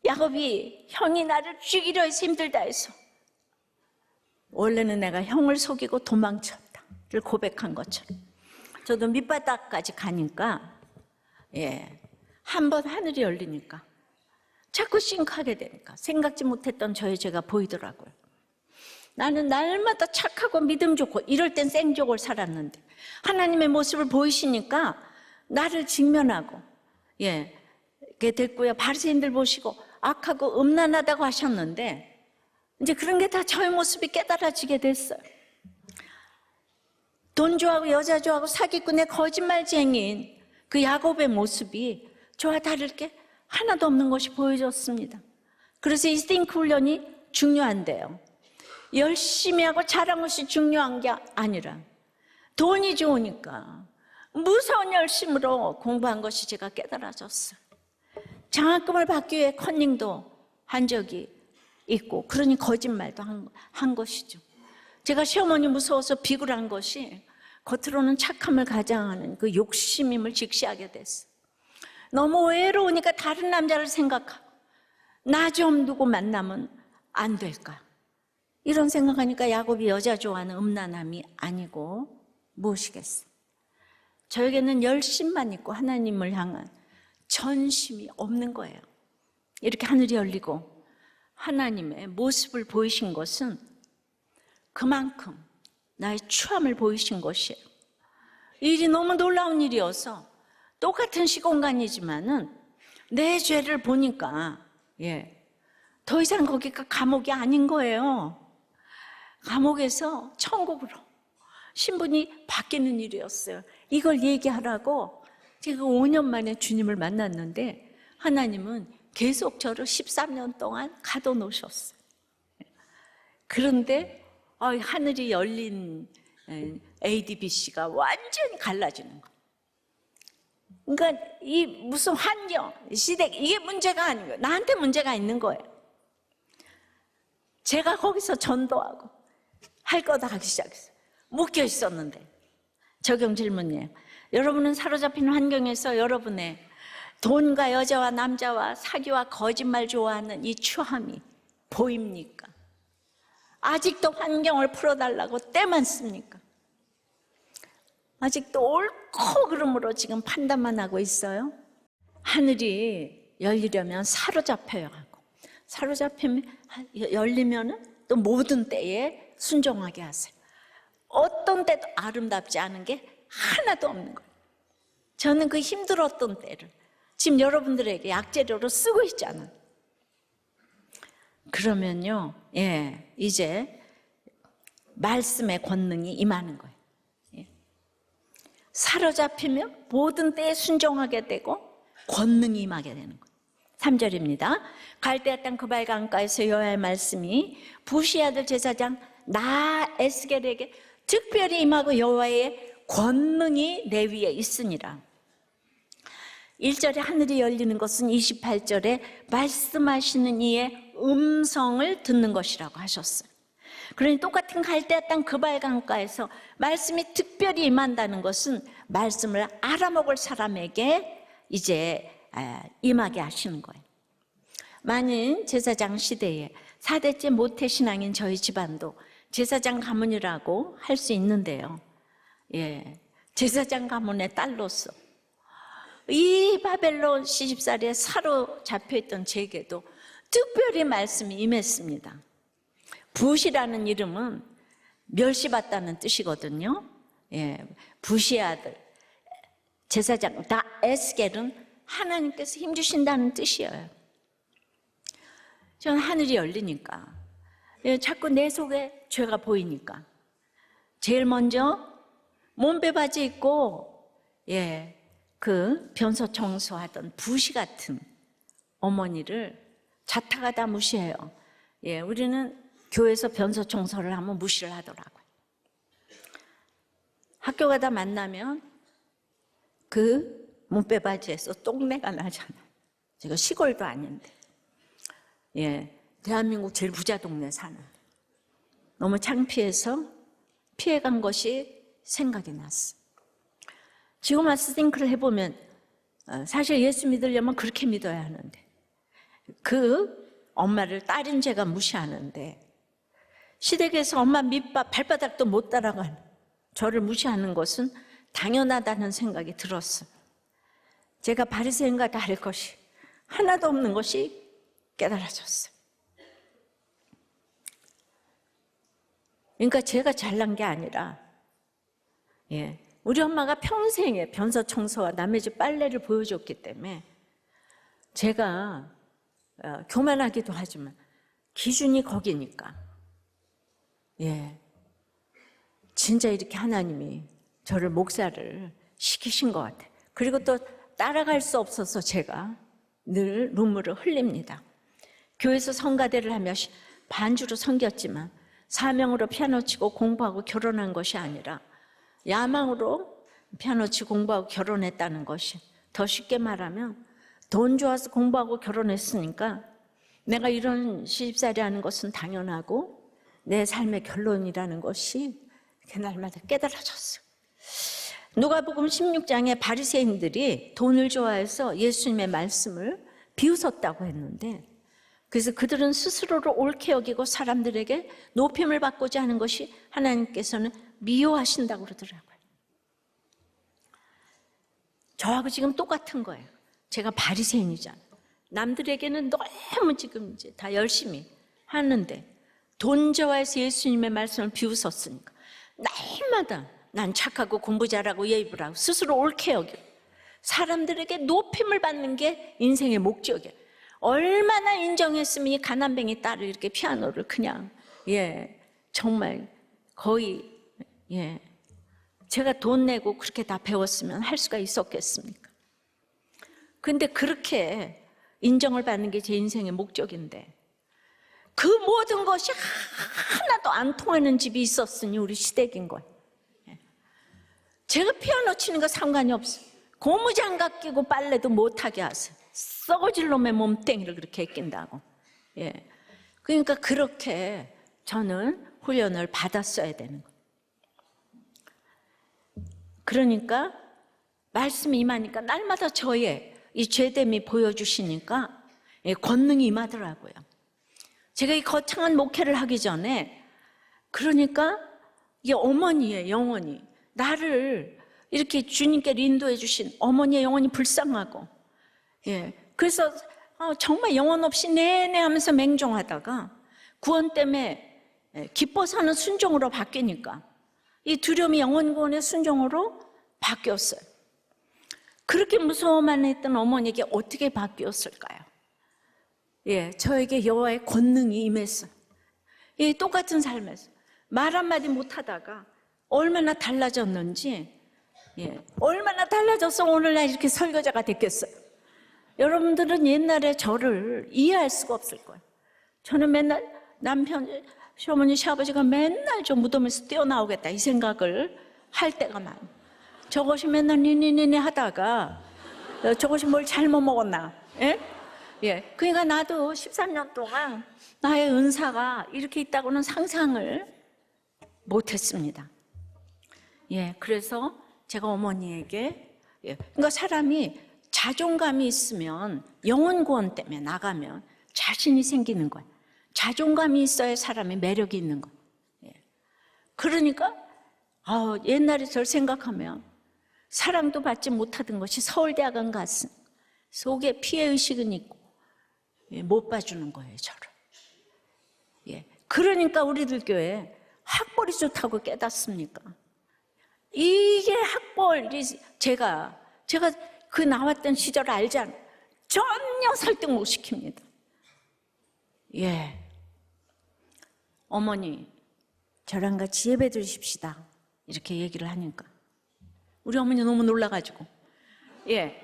야곱이 형이 나를 죽이려 해서 힘들다 해서, 원래는 내가 형을 속이고 도망쳤다를 고백한 것처럼, 저도 밑바닥까지 가니까 한번 하늘이 열리니까 자꾸 싱크하게 되니까 생각지 못했던 저의 죄가 보이더라고요. 나는 날마다 착하고 믿음 좋고 이럴 땐 생족을 살았는데 하나님의 모습을 보이시니까 나를 직면하고, 이렇게 됐고요. 바리새인들 보시고 악하고 음란하다고 하셨는데 이제 그런 게 다 저의 모습이 깨달아지게 됐어요. 돈 좋아하고 여자 좋아하고 사기꾼의 거짓말쟁이인 그 야곱의 모습이 저와 다를 게 하나도 없는 것이 보여졌습니다. 그래서 이 스팅크 훈련이 중요한데요, 열심히 하고 잘한 것이 중요한 게 아니라 돈이 좋으니까 무서운 열심으로 공부한 것이 제가 깨달아졌어요. 장학금을 받기 위해 컨닝도 한 적이 있고, 그러니 거짓말도 한 것이죠. 제가 시어머니 무서워서 비굴한 것이 겉으로는 착함을 가장하는 그 욕심임을 직시하게 됐어요. 너무 외로우니까 다른 남자를 생각하고 나 좀 두고 만나면 안 될까, 이런 생각하니까 야곱이 여자 좋아하는 음란함이 아니고 무엇이겠어요? 저에게는 열심만 있고 하나님을 향한 전심이 없는 거예요. 이렇게 하늘이 열리고 하나님의 모습을 보이신 것은 그만큼 나의 추함을 보이신 것이에요. 이 일이 너무 놀라운 일이어서 똑같은 시공간이지만은 내 죄를 보니까 더 이상 거기가 감옥이 아닌 거예요. 감옥에서 천국으로 신분이 바뀌는 일이었어요. 이걸 얘기하라고 제가 5년 만에 주님을 만났는데 하나님은 계속 저를 13년 동안 가둬놓으셨어요. 그런데 하늘이 열린 ADBC가 완전히 갈라지는 거예요. 그러니까 이 무슨 환경, 시대, 이게 문제가 아닌 거예요. 나한테 문제가 있는 거예요. 제가 거기서 전도하고 할 거 다 하기 시작했어요. 묶여 있었는데. 적용 질문이에요. 여러분은 사로잡힌 환경에서 여러분의 돈과 여자와 남자와 사기와 거짓말 좋아하는 이 추함이 보입니까? 아직도 환경을 풀어달라고 때만 씁니까? 아직도 옳고 그름으로 지금 판단만 하고 있어요? 하늘이 열리려면 사로잡혀야 하고, 사로잡히면 열리면은 또 모든 때에 순종하게 하세요. 어떤 때도 아름답지 않은 게 하나도 없는 거예요. 저는 그 힘들었던 때를 지금 여러분들에게 약재료로 쓰고 있잖아요. 그러면요, 이제 말씀의 권능이 임하는 거예요. 사로잡히면 모든 때에 순종하게 되고 권능이 임하게 되는 거예요. 3절입니다. 갈대아 땅 그발 강가에서 여호와의 말씀이 부시 아들 제사장 나 에스겔에게 특별히 임하고 여호와의 권능이 내 위에 있으니라. 1절에 하늘이 열리는 것은 28절에 말씀하시는 이의 음성을 듣는 것이라고 하셨어요. 그러니 똑같은 갈대아 땅 그발 강가에서 말씀이 특별히 임한다는 것은 말씀을 알아먹을 사람에게 이제 임하게 하시는 거예요. 많은 제사장 시대에 4대째 모태신앙인 저희 집안도 제사장 가문이라고 할 수 있는데요. 제사장 가문의 딸로서 이 바벨론 시집살이에 사로잡혀있던 제게도 특별히 말씀이 임했습니다. 붓이라는 이름은 멸시받다는 뜻이거든요. 붓의 아들 제사장 나 에스겔은 하나님께서 힘주신다는 뜻이에요. 저는 하늘이 열리니까 자꾸 내 속에 죄가 보이니까 제일 먼저 몸빼 바지 입고 그 변소 청소하던 부시 같은 어머니를 자타가 다 무시해요. 우리는 교회에서 변소 청소를 하면 무시를 하더라고요. 학교 가다 만나면 그 몸빼 바지에서 똥내가 나잖아요. 제가 시골도 아닌데 대한민국 제일 부자 동네 사는 너무 창피해서 피해간 것이 생각이 났어. 지금 와서 싱크를 해보면 사실 예수 믿으려면 그렇게 믿어야 하는데 그 엄마를 딸인 제가 무시하는데 시댁에서 엄마 밑밥 발바닥도 못 따라가는 저를 무시하는 것은 당연하다는 생각이 들었어요. 제가 바리새인과 다를 것이 하나도 없는 것이 깨달아졌어요. 그러니까 제가 잘난 게 아니라 우리 엄마가 평생에 변소 청소와 남의 집 빨래를 보여줬기 때문에 제가 교만하기도 하지만 기준이 거기니까 진짜 이렇게 하나님이 저를 목사를 시키신 것 같아요. 그리고 또 따라갈 수 없어서 제가 늘 눈물을 흘립니다. 교회에서 성가대를 하며 반주로 섬겼지만 사명으로 피아노 치고 공부하고 결혼한 것이 아니라 야망으로 피아노 치고 공부하고 결혼했다는 것이, 더 쉽게 말하면 돈 좋아서 공부하고 결혼했으니까 내가 이런 시집살이 하는 것은 당연하고 내 삶의 결론이라는 것이 그날마다 깨달아졌어요. 누가복음 16장에 바리새인들이 돈을 좋아해서 예수님의 말씀을 비웃었다고 했는데, 그래서 그들은 스스로를 옳게 여기고 사람들에게 높임을 받고자 하는 것이 하나님께서는 미워하신다고 그러더라고요. 저하고 지금 똑같은 거예요. 제가 바리새인이잖아요. 남들에게는 너무 지금 이제 다 열심히 하는데 돈 좋아해서 예수님의 말씀을 비웃었으니까 날마다 난 착하고 공부 잘하고 예의 바르고 스스로 옳게 여기고 사람들에게 높임을 받는 게 인생의 목적이에요. 얼마나 인정했으면 이 가난뱅이 딸을 이렇게 피아노를 그냥 정말 거의 제가 돈 내고 그렇게 다 배웠으면 할 수가 있었겠습니까? 근데 그렇게 인정을 받는 게 제 인생의 목적인데 그 모든 것이 하나도 안 통하는 집이 있었으니 우리 시댁인 거예요. 제가 피아노 치는 거 상관이 없어요. 고무장갑 끼고 빨래도 못하게 하세요. 썩어질 놈의 몸뚱이를 그렇게 낀다고. 그러니까 그렇게 저는 훈련을 받았어야 되는 거예요. 그러니까 말씀이 임하니까 날마다 저의 이 죄됨이 보여주시니까 권능이 임하더라고요. 제가 이 거창한 목회를 하기 전에 그러니까 이 어머니의 영혼이 나를 이렇게 주님께로 인도해 주신 어머니의 영혼이 불쌍하고 그래서 정말 영혼 없이 내내 하면서 맹종하다가 구원 때문에 기뻐서는 순종으로 바뀌니까 이 두려움이 영혼 구원의 순종으로 바뀌었어요. 그렇게 무서워만 했던 어머니에게 어떻게 바뀌었을까요? 예, 저에게 여호와의 권능이 임했어요. 이 똑같은 삶에서 말 한마디 못하다가 얼마나 달라졌는지, 예, 얼마나 달라져서 오늘날 이렇게 설교자가 됐겠어요. 여러분들은 옛날에 저를 이해할 수가 없을 거예요. 저는 맨날 남편, 시어머니, 시아버지가 맨날 저 무덤에서 뛰어나오겠다 이 생각을 할 때가 많아요. 저것이 맨날 니니니니 하다가 저것이 뭘 잘못 먹었나. 예? 예. 그러니까 나도 13년 동안 나의 은사가 이렇게 있다고는 상상을 못했습니다. 예. 그래서 제가 어머니에게, 예. 그러니까 사람이 자존감이 있으면 영혼 구원 때문에 나가면 자신이 생기는 거예요. 자존감이 있어야 사람이 매력이 있는 거예요. 예. 그러니까 옛날에 저를 생각하면 사랑도 받지 못하던 것이 서울대학원 갔으니 속에 피해의식은 있고, 예, 못 봐주는 거예요, 저를. 예. 그러니까 우리들 교회 학벌이 좋다고 깨닫습니까? 이게 학벌이 제가 그 나왔던 시절 알잖아요. 전혀 설득 못 시킵니다. 예. 어머니, 저랑 같이 예배 드리십시다. 이렇게 얘기를 하니까 우리 어머니 너무 놀라가지고, 예.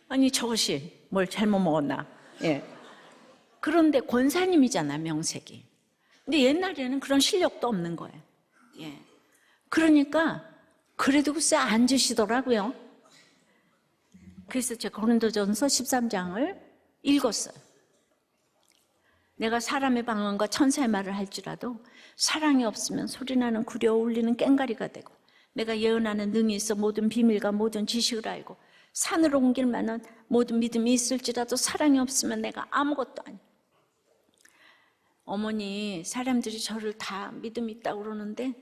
아니, 저것이 뭘 잘못 먹었나. 예. 그런데 권사님이잖아, 명색이. 근데 옛날에는 그런 실력도 없는 거예요. 예. 그러니까 그래도 글쎄 앉으시더라고요. 그래서 제가 고린도전서 13장을 읽었어요. 내가 사람의 방언과 천사의 말을 할지라도 사랑이 없으면 소리나는 구려 울리는 꽹가리가 되고, 내가 예언하는 능이 있어 모든 비밀과 모든 지식을 알고 산을 옮길 만한 모든 믿음이 있을지라도 사랑이 없으면 내가 아무것도 아니야. 어머니, 사람들이 저를 다 믿음 있다고 그러는데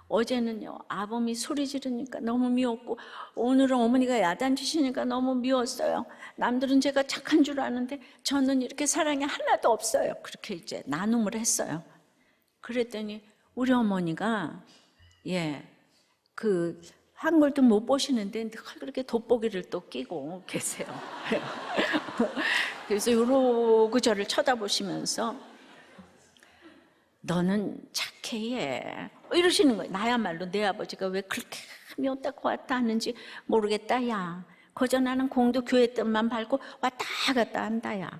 어제는요, 아범이 소리 지르니까 너무 미웠고, 오늘은 어머니가 야단치시니까 너무 미웠어요. 남들은 제가 착한 줄 아는데 저는 이렇게 사랑이 하나도 없어요. 그렇게 이제 나눔을 했어요. 그랬더니 우리 어머니가, 예, 그 한글도 못 보시는데 늘 그렇게 돋보기를 또 끼고 계세요. 그래서 이러고 저를 쳐다보시면서 너는 착해, 얘. 이러시는 거예요. 나야말로 내 아버지가 왜 그렇게 미웠다 왔다 하는지 모르겠다, 야. 그저 나는 공도 교회 뜻만 밟고 왔다 갔다 한다, 야.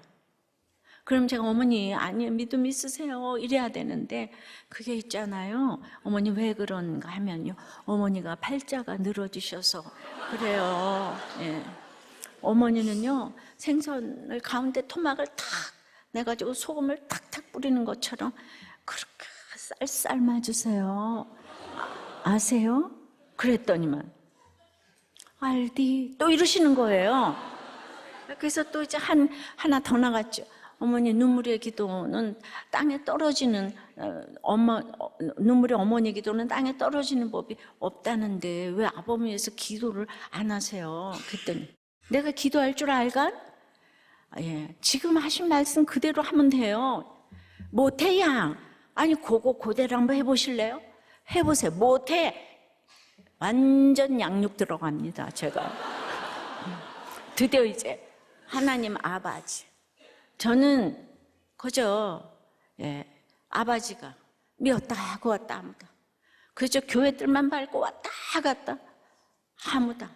그럼 제가 어머니, 아니, 믿음 있으세요. 이래야 되는데 그게 있잖아요. 어머니 왜 그런가 하면요, 어머니가 팔자가 늘어지셔서 그래요. 예. 어머니는요, 생선을 가운데 토막을 탁 내가지고 소금을 탁탁 뿌리는 것처럼 그렇게 쌀쌀 맞으세요. 아세요? 그랬더니만 알디 또 이러시는 거예요. 그래서 또 이제 하나 더 나갔죠. 어머니, 눈물의 기도는 땅에 떨어지는 눈물의 어머니 기도는 땅에 떨어지는 법이 없다는데 왜 아범 위해서 기도를 안 하세요? 그랬더니 내가 기도할 줄 알간? 예, 지금 하신 말씀 그대로 하면 돼요. 못해, 양. 아니, 그대로 한번 해보실래요? 해보세요. 못해. 완전 양육 들어갑니다, 제가. 드디어 이제 하나님 아버지. 저는 그저, 예, 아버지가 미웠다 구웠다 아무다. 그저 교회들만 밟고 왔다 갔다 아무다.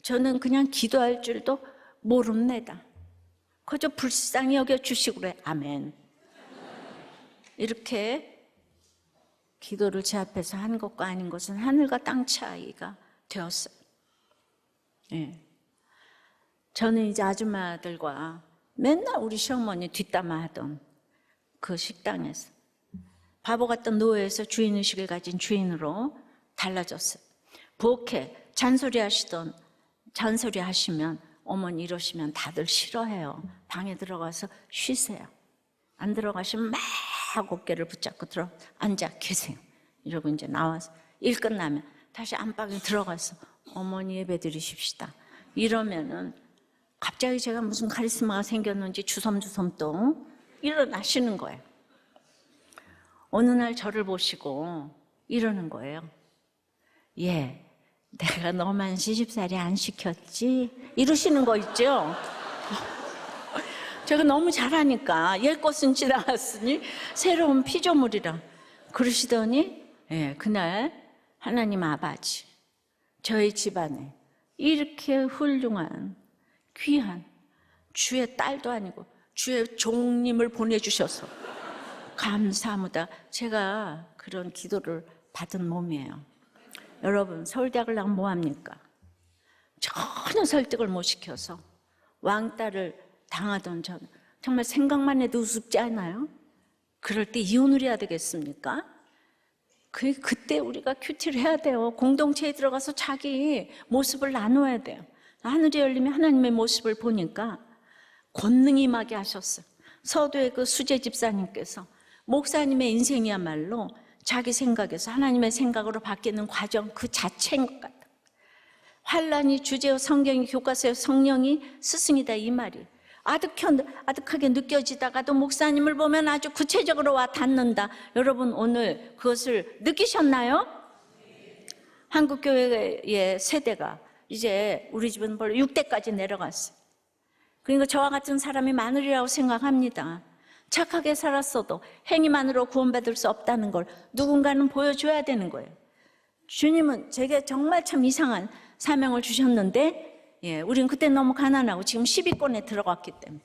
저는 그냥 기도할 줄도 모릅니다. 그저 불쌍히 여겨주시고 그래. 아멘. 이렇게 기도를 제 앞에서 한 것과 아닌 것은 하늘과 땅 차이가 되었어요. 예. 저는 이제 아줌마들과 맨날 우리 시어머니 뒷담화 하던 그 식당에서 바보 같던 노예에서 주인의식을 가진 주인으로 달라졌어요. 부엌에 잔소리 하시면 어머니 이러시면 다들 싫어해요. 방에 들어가서 쉬세요. 안 들어가시면 막 어깨를 붙잡고 앉아 계세요. 이러고 이제 나와서 일 끝나면 다시 안방에 들어가서 어머니 예배 드리십시다. 이러면은 갑자기 제가 무슨 카리스마가 생겼는지 주섬주섬 또 일어나시는 거예요. 어느 날 저를 보시고 이러는 거예요. 예, 내가 너만 시집살이 안 시켰지? 이러시는 거 있죠? 제가 너무 잘하니까 옛 것은 지나갔으니 새로운 피조물이라 그러시더니, 예, 그날 하나님 아버지 저희 집안에 이렇게 훌륭한 귀한 주의 딸도 아니고 주의 종님을 보내주셔서 감사합니다. 제가 그런 기도를 받은 몸이에요. 여러분, 서울대학을 나가면 뭐합니까? 전혀 설득을 못 시켜서 왕따를 당하던 저는 정말 생각만 해도 우습지 않아요? 그럴 때 이혼을 해야 되겠습니까? 그때 우리가 큐티를 해야 돼요. 공동체에 들어가서 자기 모습을 나누어야 돼요. 하늘이 열리면 하나님의 모습을 보니까 권능이 임하게 하셨어요. 서도의 그 수재 집사님께서 목사님의 인생이야말로 자기 생각에서 하나님의 생각으로 바뀌는 과정 그 자체인 것 같아요. 환란이 주제요, 성경이 교과서요, 성령이 스승이다, 이 말이 아득하게 느껴지다가도 목사님을 보면 아주 구체적으로 와 닿는다. 여러분, 오늘 그것을 느끼셨나요? 한국교회의 세대가 이제 우리 집은 벌써 6대까지 내려갔어요. 그러니까 저와 같은 사람이 많으리라고 생각합니다. 착하게 살았어도 행위만으로 구원받을 수 없다는 걸 누군가는 보여줘야 되는 거예요. 주님은 제게 정말 참 이상한 사명을 주셨는데, 예, 우린 그때 너무 가난하고 지금 10위권에 들어갔기 때문에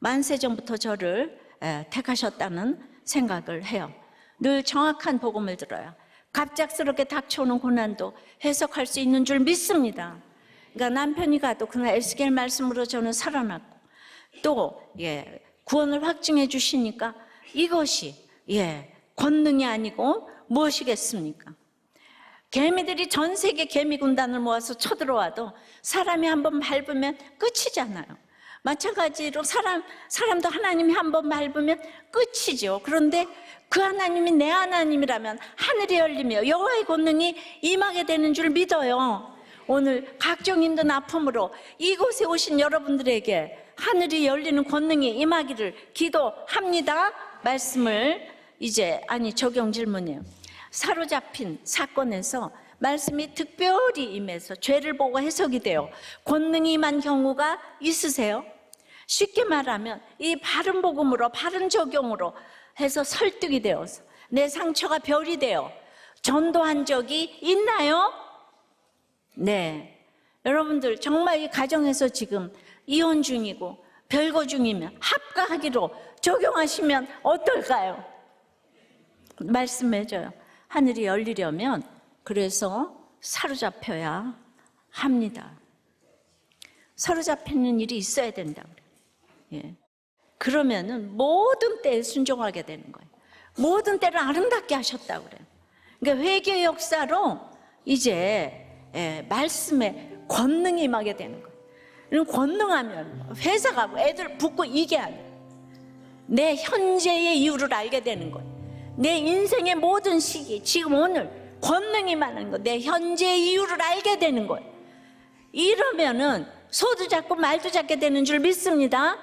만세전부터 저를 택하셨다는 생각을 해요. 늘 정확한 복음을 들어요. 갑작스럽게 닥쳐오는 고난도 해석할 수 있는 줄 믿습니다. 그러니까 남편이 가도 그날 에스겔 말씀으로 저는 살아났고, 또 구원을 확증해 주시니까 이것이 권능이 아니고 무엇이겠습니까? 개미들이 전 세계 개미 군단을 모아서 쳐들어와도 사람이 한번 밟으면 끝이잖아요. 마찬가지로 사람도 하나님이 한번 밟으면 끝이죠. 그런데 그 하나님이 내 하나님이라면 하늘이 열리며 여호와의 권능이 임하게 되는 줄 믿어요. 오늘 각종 힘든 아픔으로 이곳에 오신 여러분들에게 하늘이 열리는 권능이 임하기를 기도합니다. 말씀을 적용 질문이에요. 사로잡힌 사건에서 말씀이 특별히 임해서 죄를 보고 해석이 돼요. 권능이 임한 경우가 있으세요? 쉽게 말하면 이 바른 복음으로, 바른 적용으로 해서 설득이 되어서 내 상처가 별이 되어 전도한 적이 있나요? 네. 여러분들 정말 이 가정에서 지금 이혼 중이고 별거 중이면 합가하기로 적용하시면 어떨까요? 말씀해줘요. 하늘이 열리려면 그래서 사로잡혀야 합니다. 사로잡히는 일이 있어야 된다 그래요. 예. 그러면은 모든 때에 순종하게 되는 거예요. 모든 때를 아름답게 하셨다고 그래요. 그러니까 회개의 역사로 이제 말씀에 권능이 임하게 되는 거예요. 권능하면 회사 가고 애들 붙고 이게 아니에요. 내 현재의 이유를 알게 되는 거예요. 내 인생의 모든 시기, 지금 오늘 권능이 많은 거, 내 현재의 이유를 알게 되는 거예요. 이러면은 소도 잡고 말도 잡게 되는 줄 믿습니다.